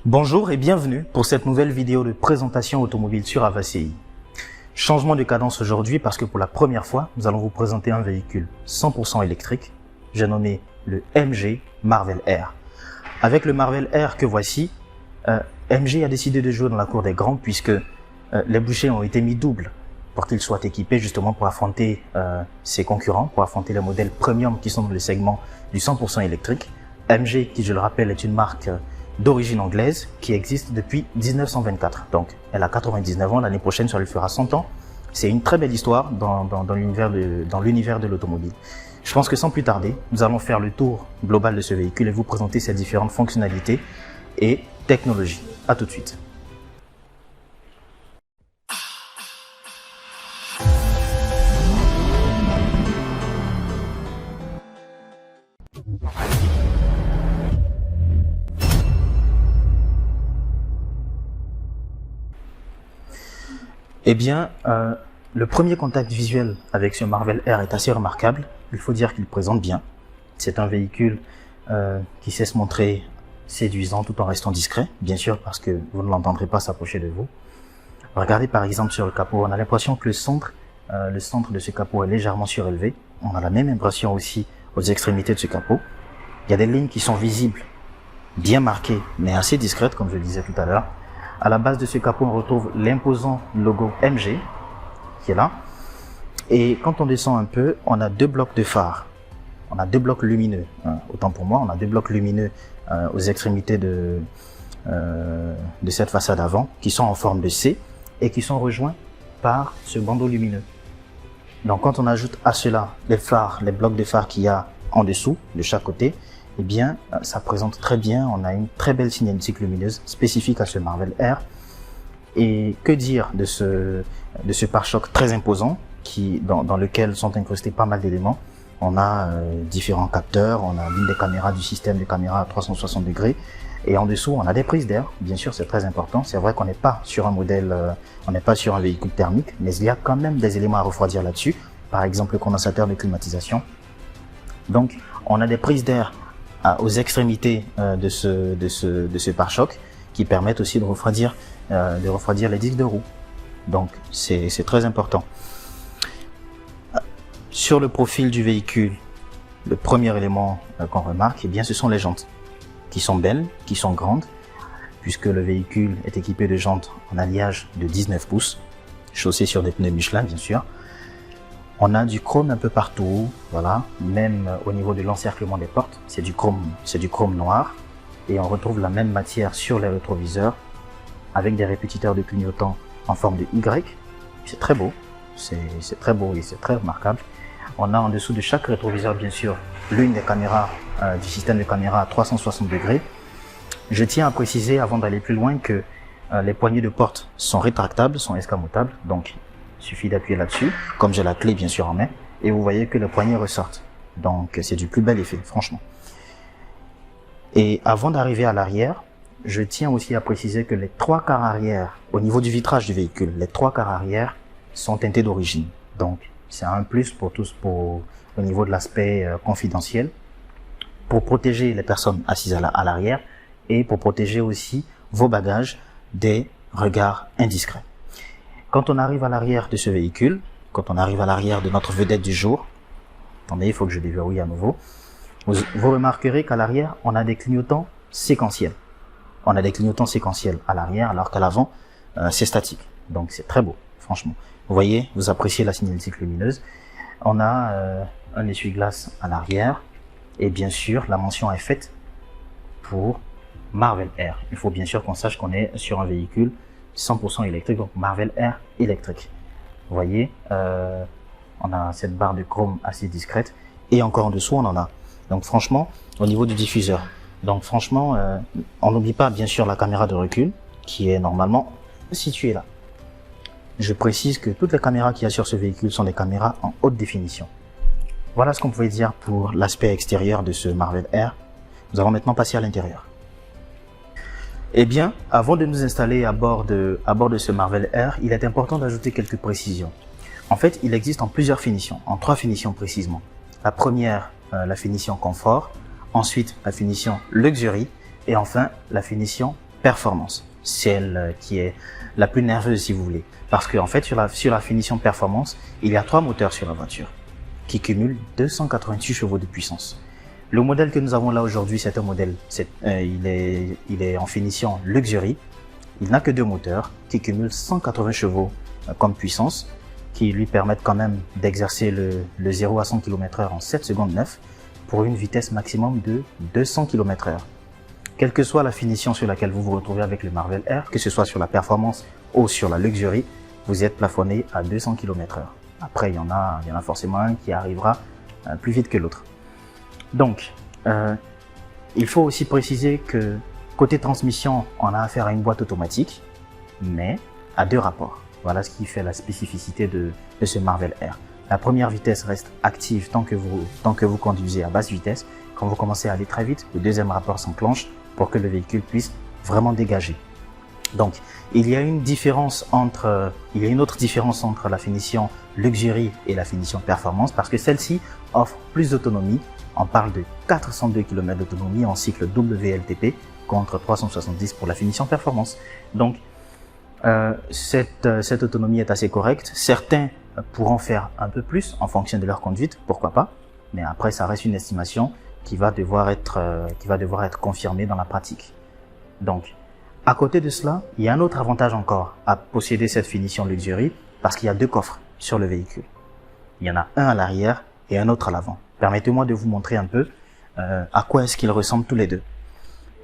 Bonjour et bienvenue pour cette nouvelle vidéo de présentation automobile sur Avaci. Changement de cadence aujourd'hui parce que pour la première fois, nous allons vous présenter un véhicule 100% électrique. J'ai nommé le MG Marvel R. Avec le Marvel R que voici, MG a décidé de jouer dans la cour des grands puisque les bouchées ont été mis doubles pour qu'il soit équipé justement pour affronter ses concurrents, pour affronter les modèles premium qui sont dans le segment du 100% électrique. MG, qui je le rappelle est une marque d'origine anglaise qui existe depuis 1924. Donc, elle a 99 ans. L'année prochaine, ça lui fera 100 ans. C'est une très belle histoire dans l'univers de l'automobile. Je pense que sans plus tarder, nous allons faire le tour global de ce véhicule et vous présenter ses différentes fonctionnalités et technologies. À tout de suite. Eh bien, le premier contact visuel avec ce Marvel R est assez remarquable. Il faut dire qu'il présente bien. C'est un véhicule qui sait se montrer séduisant tout en restant discret, bien sûr, parce que vous ne l'entendrez pas s'approcher de vous. Regardez par exemple sur le capot, on a l'impression que le centre de ce capot est légèrement surélevé. On a la même impression aussi aux extrémités de ce capot. Il y a des lignes qui sont visibles, bien marquées, mais assez discrètes, comme je le disais tout à l'heure. À la base de ce capot, on retrouve l'imposant logo MG qui est là. Et quand on descend un peu, on a deux blocs de phare. On a deux blocs lumineux. Autant pour moi, on a deux blocs lumineux aux extrémités de cette façade avant qui sont en forme de C et qui sont rejoints par ce bandeau lumineux. Donc quand on ajoute à cela les phares, les blocs de phare qu'il y a en dessous, de chaque côté, eh bien, ça présente très bien. On a une très belle signalétique lumineuse spécifique à ce Marvel R. Et que dire de ce pare-choc très imposant dans lequel sont incrustés pas mal d'éléments. On a différents capteurs, on a l'une des caméras du système de caméras à 360 degrés. Et en dessous, on a des prises d'air. Bien sûr, c'est très important. C'est vrai qu'on n'est pas sur un modèle, on n'est pas sur un véhicule thermique, mais il y a quand même des éléments à refroidir là-dessus. Par exemple, le condensateur de climatisation. Donc, on a des prises d'air aux extrémités de ce pare-choc qui permettent aussi de refroidir les disques de roue. Donc c'est très important. Sur le profil du véhicule, le premier élément qu'on remarque, eh bien, ce sont les jantes qui sont belles, qui sont grandes, puisque le véhicule est équipé de jantes en alliage de 19 pouces, chaussées sur des pneus Michelin bien sûr. On a du chrome un peu partout, voilà, même au niveau de l'encerclement des portes, c'est du chrome noir. Et on retrouve la même matière sur les rétroviseurs, avec des répétiteurs de clignotants en forme de Y. C'est très beau, c'est très beau et c'est très remarquable. On a en dessous de chaque rétroviseur, bien sûr, l'une des caméras du système de caméra à 360 degrés. Je tiens à préciser, avant d'aller plus loin, que les poignées de porte sont rétractables, sont escamotables, donc il suffit d'appuyer là-dessus, comme j'ai la clé bien sûr en main, et vous voyez que les poignées ressortent. Donc c'est du plus bel effet, franchement. Et avant d'arriver à l'arrière, je tiens aussi à préciser que les trois quarts arrière, au niveau du vitrage du véhicule, les trois quarts arrière sont teintés d'origine. Donc c'est un plus pour tous, au niveau de l'aspect confidentiel, pour protéger les personnes assises à l'arrière et pour protéger aussi vos bagages des regards indiscrets. Quand on arrive à l'arrière de ce véhicule, quand on arrive à l'arrière de notre vedette du jour, attendez, il faut que je déverrouille à nouveau, vous remarquerez qu'à l'arrière, on a des clignotants séquentiels. On a des clignotants séquentiels à l'arrière, alors qu'à l'avant, c'est statique. Donc c'est très beau, franchement. Vous voyez, vous appréciez la signalétique lumineuse. On a un essuie-glace à l'arrière, et bien sûr, la mention est faite pour Marvel R. Il faut bien sûr qu'on sache qu'on est sur un véhicule 100% électrique, donc Marvel R électrique. Vous voyez, on a cette barre de chrome assez discrète et encore en dessous on en a. Donc franchement, au niveau du diffuseur, donc franchement, on n'oublie pas bien sûr la caméra de recul qui est normalement située là. Je précise que toutes les caméras qu'il y a sur ce véhicule sont des caméras en haute définition. Voilà ce qu'on pouvait dire pour l'aspect extérieur de ce Marvel R. Nous allons maintenant passer à l'intérieur. Eh bien, avant de nous installer à bord de ce Marvel R, il est important d'ajouter quelques précisions. En fait, il existe en plusieurs finitions, en 3 finitions précisément. La première, la finition confort, ensuite la finition luxury et enfin la finition performance. Celle qui est la plus nerveuse si vous voulez. Parce qu'en fait, sur la finition performance, il y a 3 moteurs sur la voiture qui cumulent 288 chevaux de puissance. Le modèle que nous avons là aujourd'hui, c'est un modèle, il est en finition Luxury. Il n'a que 2 moteurs qui cumulent 180 chevaux comme puissance, qui lui permettent quand même d'exercer le 0 à 100 km/h en 7 secondes 9 pour une vitesse maximum de 200 km/h. Quelle que soit la finition sur laquelle vous vous retrouvez avec le Marvel R, que ce soit sur la performance ou sur la Luxury, vous êtes plafonné à 200 km/h. Après, il y en a forcément un qui arrivera plus vite que l'autre. Donc, il faut aussi préciser que côté transmission, on a affaire à une boîte automatique, mais à 2 rapports. Voilà ce qui fait la spécificité de ce Marvel R. La première vitesse reste active tant que vous conduisez à basse vitesse. Quand vous commencez à aller très vite, le deuxième rapport s'enclenche pour que le véhicule puisse vraiment dégager. Donc, il y a une autre différence entre la finition Luxury et la finition Performance parce que celle-ci offre plus d'autonomie. On parle de 402 km d'autonomie en cycle WLTP contre 370 pour la finition Performance. Donc, cette autonomie est assez correcte. Certains pourront faire un peu plus en fonction de leur conduite, pourquoi pas. Mais après, ça reste une estimation qui va devoir être confirmée dans la pratique. Donc, à côté de cela, il y a un autre avantage encore à posséder cette finition Luxury parce qu'il y a 2 coffres sur le véhicule. Il y en a un à l'arrière et un autre à l'avant. Permettez-moi de vous montrer un peu à quoi est-ce qu'ils ressemblent tous les deux.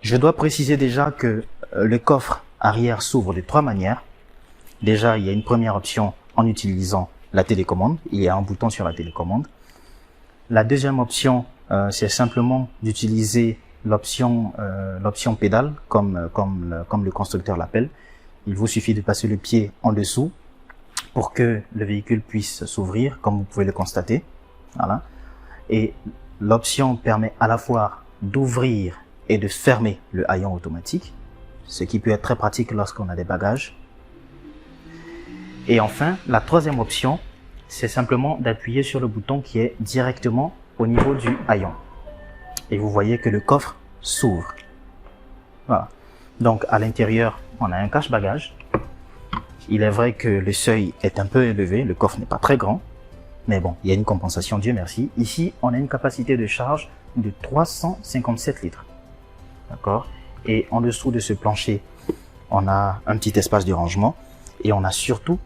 Je dois préciser déjà que le coffre arrière s'ouvre de 3 manières. Déjà, il y a une première option en utilisant la télécommande. Il y a un bouton sur la télécommande. La deuxième option, c'est simplement d'utiliser l'option pédale, comme le constructeur l'appelle. Il vous suffit de passer le pied en dessous pour que le véhicule puisse s'ouvrir, comme vous pouvez le constater. Voilà. Et l'option permet à la fois d'ouvrir et de fermer le haillon automatique, ce qui peut être très pratique lorsqu'on a des bagages. Et enfin, la troisième option, c'est simplement d'appuyer sur le bouton qui est directement au niveau du haillon. Et vous voyez que le coffre s'ouvre. Voilà. Donc à l'intérieur, on a un cache-bagages. Il est vrai que le seuil est un peu élevé, le coffre n'est pas très grand, mais bon, il y a une compensation, Dieu merci. Ici, on a une capacité de charge de 357 litres. D'accord? Et en dessous de ce plancher, on a un petit espace de rangement et on a surtout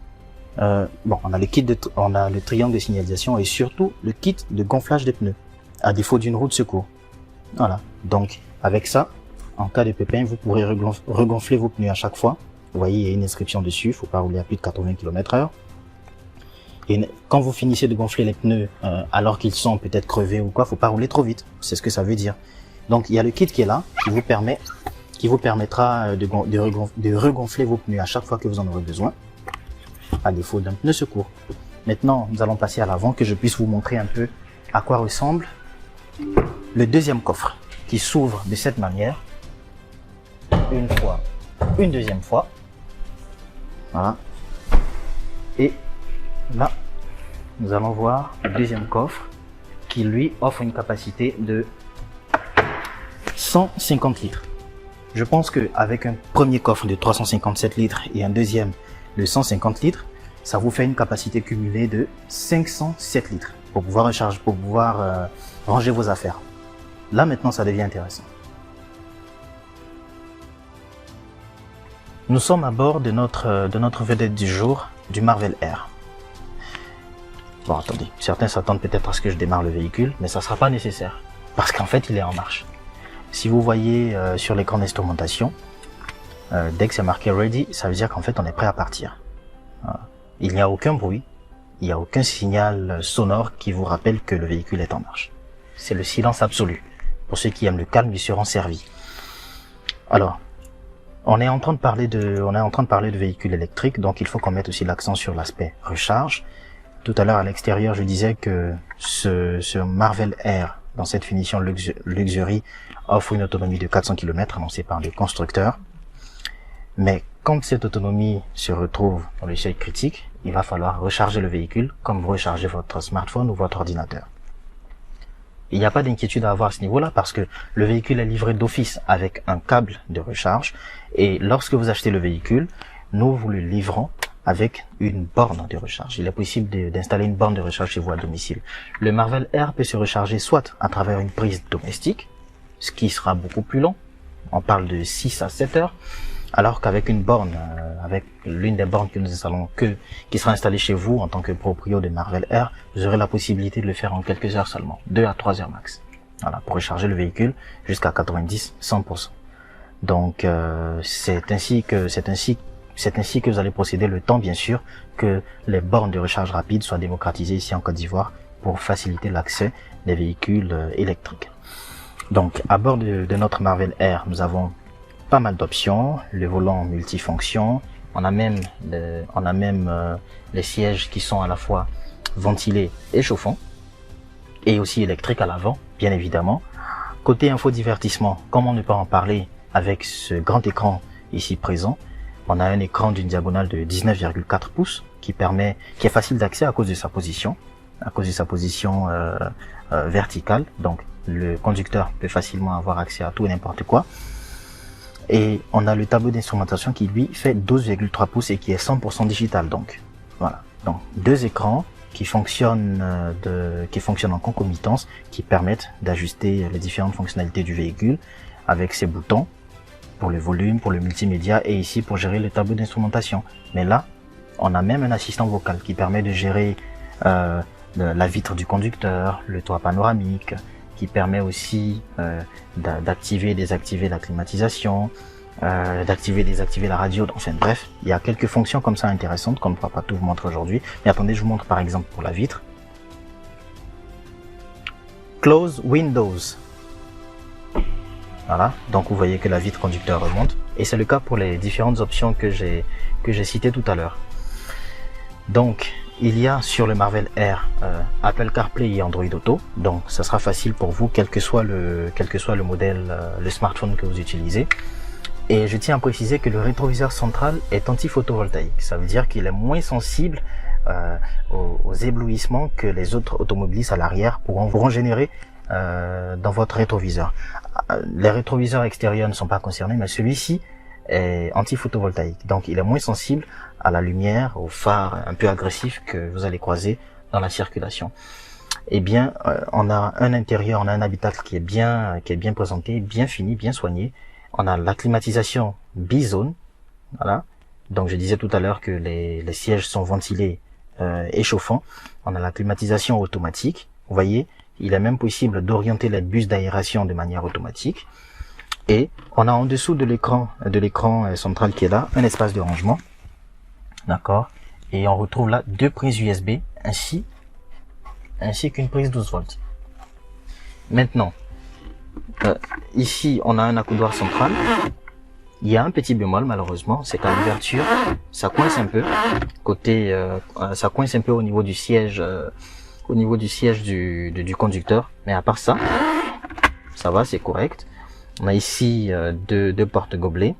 on a le triangle de signalisation et surtout le kit de gonflage des pneus à défaut d'une roue de secours. Voilà. Donc avec ça, en cas de pépin, vous pourrez regonfler vos pneus à chaque fois. Vous voyez, il y a une inscription dessus, il ne faut pas rouler à plus de 80 km/h. Et quand vous finissez de gonfler les pneus alors qu'ils sont peut-être crevés ou quoi, faut pas rouler trop vite. C'est ce que ça veut dire. Donc il y a le kit qui est là, qui vous permettra de regonfler vos pneus à chaque fois que vous en aurez besoin, à défaut d'un pneu secours. Maintenant, nous allons passer à l'avant, que je puisse vous montrer un peu à quoi ressemble le deuxième coffre, qui s'ouvre de cette manière, une fois, une deuxième fois, voilà, et là, nous allons voir le deuxième coffre, qui lui offre une capacité de 150 litres. Je pense qu'avec un premier coffre de 357 litres et un deuxième de 150 litres, ça vous fait une capacité cumulée de 507 litres pour pouvoir ranger vos affaires. Là maintenant, ça devient intéressant. Nous sommes à bord de notre vedette du jour, du Marvel R. Bon, attendez, certains s'attendent peut-être à ce que je démarre le véhicule, mais ça ne sera pas nécessaire, parce qu'en fait, il est en marche. Si vous voyez sur l'écran d'instrumentation, dès que c'est marqué Ready, ça veut dire qu'en fait, on est prêt à partir. Voilà. Il n'y a aucun bruit, il n'y a aucun signal sonore qui vous rappelle que le véhicule est en marche. C'est le silence absolu. Pour ceux qui aiment le calme, ils seront servis. Alors, on est en train de parler de véhicules électriques, donc il faut qu'on mette aussi l'accent sur l'aspect recharge. Tout à l'heure, à l'extérieur, je disais que ce Marvel R, dans cette finition Luxury, offre une autonomie de 400 km annoncée par le constructeur. Mais quand cette autonomie se retrouve dans le seuil critique, il va falloir recharger le véhicule comme vous rechargez votre smartphone ou votre ordinateur. il n'y a pas d'inquiétude à avoir à ce niveau-là parce que le véhicule est livré d'office avec un câble de recharge et lorsque vous achetez le véhicule, nous vous le livrons avec une borne de recharge. Il est possible d'installer une borne de recharge chez vous à domicile. Le Marvel R peut se recharger soit à travers une prise domestique, ce qui sera beaucoup plus long. On parle de 6 à 7 heures. Alors qu'avec une borne, avec l'une des bornes que nous installons, qui sera installée chez vous en tant que proprio de Marvel R, vous aurez la possibilité de le faire en quelques heures seulement, 2 à 3 heures max. Voilà, pour recharger le véhicule jusqu'à 90-100%. Donc c'est ainsi que vous allez procéder le temps, bien sûr, que les bornes de recharge rapide soient démocratisées ici en Côte d'Ivoire pour faciliter l'accès des véhicules électriques. Donc, à bord de notre Marvel R, nous avons pas mal d'options, le volant multifonction, on a même les sièges qui sont à la fois ventilés et chauffants, et aussi électriques à l'avant, bien évidemment. Côté infodivertissement, comment ne pas en parler avec ce grand écran ici présent. On a un écran d'une diagonale de 19,4 pouces qui est facile d'accès à cause de sa position, verticale. Donc le conducteur peut facilement avoir accès à tout et n'importe quoi. Et on a le tableau d'instrumentation qui lui fait 12,3 pouces et qui est 100% digital. Donc voilà, donc deux écrans qui fonctionnent en concomitance, qui permettent d'ajuster les différentes fonctionnalités du véhicule avec ses boutons pour le volume, pour le multimédia et ici pour gérer le tableau d'instrumentation. Mais là, on a même un assistant vocal qui permet de gérer la vitre du conducteur, le toit panoramique, qui permet aussi d'activer et désactiver la climatisation, d'activer et désactiver la radio. Enfin bref, il y a quelques fonctions comme ça intéressantes qu'on ne pourra pas tout vous montrer aujourd'hui. Mais attendez, je vous montre par exemple pour la vitre. Close Windows. Voilà, donc vous voyez que la vitre conducteur remonte. Et c'est le cas pour les différentes options que j'ai citées tout à l'heure. Donc, il y a sur le Marvel R Apple CarPlay et Android Auto. Donc, ça sera facile pour vous, quel que soit le modèle, le smartphone que vous utilisez. Et je tiens à préciser que le rétroviseur central est anti-photovoltaïque. Ça veut dire qu'il est moins sensible aux éblouissements que les autres automobilistes à l'arrière pourront générer dans votre rétroviseur. Les rétroviseurs extérieurs ne sont pas concernés, mais celui-ci est anti-photovoltaïque. Donc, il est moins sensible à la lumière, aux phares un peu agressifs que vous allez croiser dans la circulation. Eh bien, on a un intérieur, on a un habitacle qui est bien présenté, bien fini, bien soigné. On a la climatisation bizone, voilà. Donc, je disais tout à l'heure que les sièges sont ventilés et chauffants. On a la climatisation automatique. Vous voyez, il est même possible d'orienter les bus d'aération de manière automatique. Et on a en dessous de l'écran central qui est là, un espace de rangement. D'accord. Et on retrouve là deux prises USB ainsi qu'une prise 12 volts. Maintenant, ici on a un accoudoir central. Il y a un petit bémol malheureusement, c'est qu'à l'ouverture, ça coince un peu au niveau du siège, du conducteur. Mais à part ça, ça va, c'est correct. On a ici deux portes gobelets.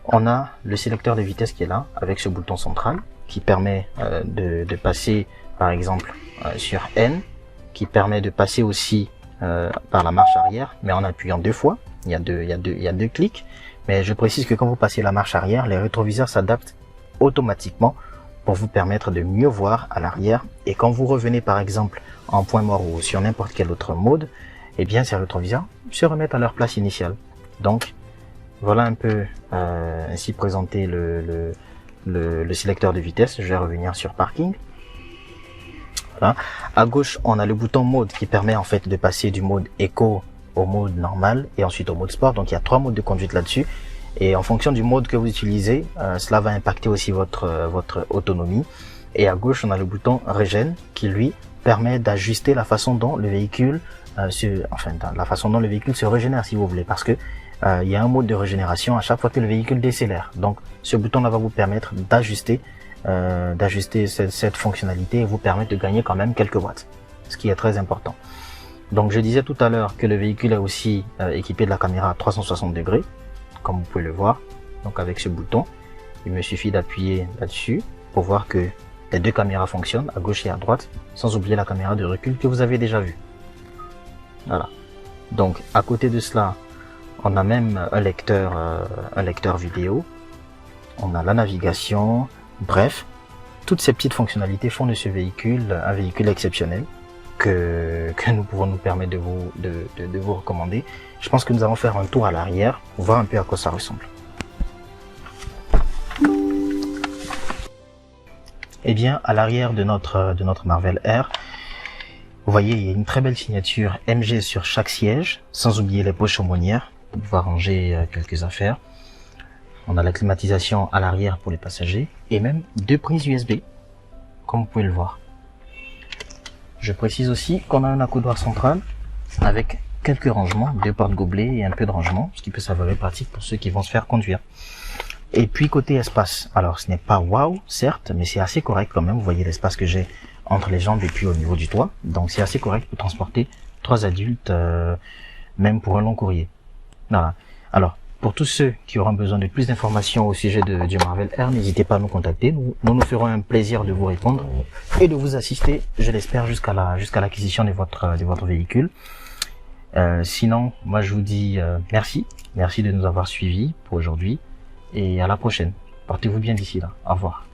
On a le sélecteur de vitesse qui est là, avec ce bouton central, qui permet de passer, par exemple, sur N, qui permet de passer aussi par la marche arrière, mais en appuyant deux fois. Il y a deux clics. Mais je précise que quand vous passez la marche arrière, les rétroviseurs s'adaptent automatiquement pour vous permettre de mieux voir à l'arrière. Et quand vous revenez, par exemple, en point mort ou sur n'importe quel autre mode, eh bien, ces rétroviseurs se remettent à leur place initiale. Donc, voilà un peu ainsi présenté le sélecteur de vitesse. Je vais revenir sur parking. Voilà. À gauche, on a le bouton mode qui permet en fait de passer du mode éco au mode normal et ensuite au mode sport. Donc il y a 3 modes de conduite là-dessus. Et en fonction du mode que vous utilisez, cela va impacter aussi votre autonomie. Et à gauche, on a le bouton régène qui lui permet d'ajuster la façon dont le véhicule se régénère, si vous voulez, parce que il y a un mode de régénération à chaque fois que le véhicule décélère. Donc ce bouton-là va vous permettre d'ajuster cette fonctionnalité et vous permettre de gagner quand même quelques watts, ce qui est très important. Donc je disais tout à l'heure que le véhicule est aussi équipé de la caméra à 360 degrés, comme vous pouvez le voir. Donc avec ce bouton, il me suffit d'appuyer là-dessus pour voir que les deux caméras fonctionnent à gauche et à droite, sans oublier la caméra de recul que vous avez déjà vue. Voilà. Donc, à côté de cela, on a même un lecteur vidéo. On a la navigation. Bref, toutes ces petites fonctionnalités font de ce véhicule un véhicule exceptionnel que nous pouvons nous permettre de vous recommander. Je pense que nous allons faire un tour à l'arrière pour voir un peu à quoi ça ressemble. Eh bien, à l'arrière de notre Marvel R, vous voyez, il y a une très belle signature MG sur chaque siège, sans oublier les poches aumônières pour pouvoir ranger quelques affaires. On a la climatisation à l'arrière pour les passagers et même 2 prises USB, comme vous pouvez le voir. Je précise aussi qu'on a un accoudoir central avec quelques rangements, 2 porte-gobelets et un peu de rangement, ce qui peut s'avérer pratique pour ceux qui vont se faire conduire. Et puis côté espace, alors ce n'est pas waouh, certes, mais c'est assez correct quand même. Vous voyez l'espace que j'ai entre les jambes et puis au niveau du toit. Donc c'est assez correct pour transporter 3 adultes, même pour un long courrier. Voilà. Alors, pour tous ceux qui auront besoin de plus d'informations au sujet du Marvel R, n'hésitez pas à nous contacter. Nous ferons un plaisir de vous répondre et de vous assister, je l'espère, jusqu'à l'acquisition de votre véhicule. Sinon, moi je vous dis merci de nous avoir suivis pour aujourd'hui et à la prochaine. Portez-vous bien d'ici là. Au revoir.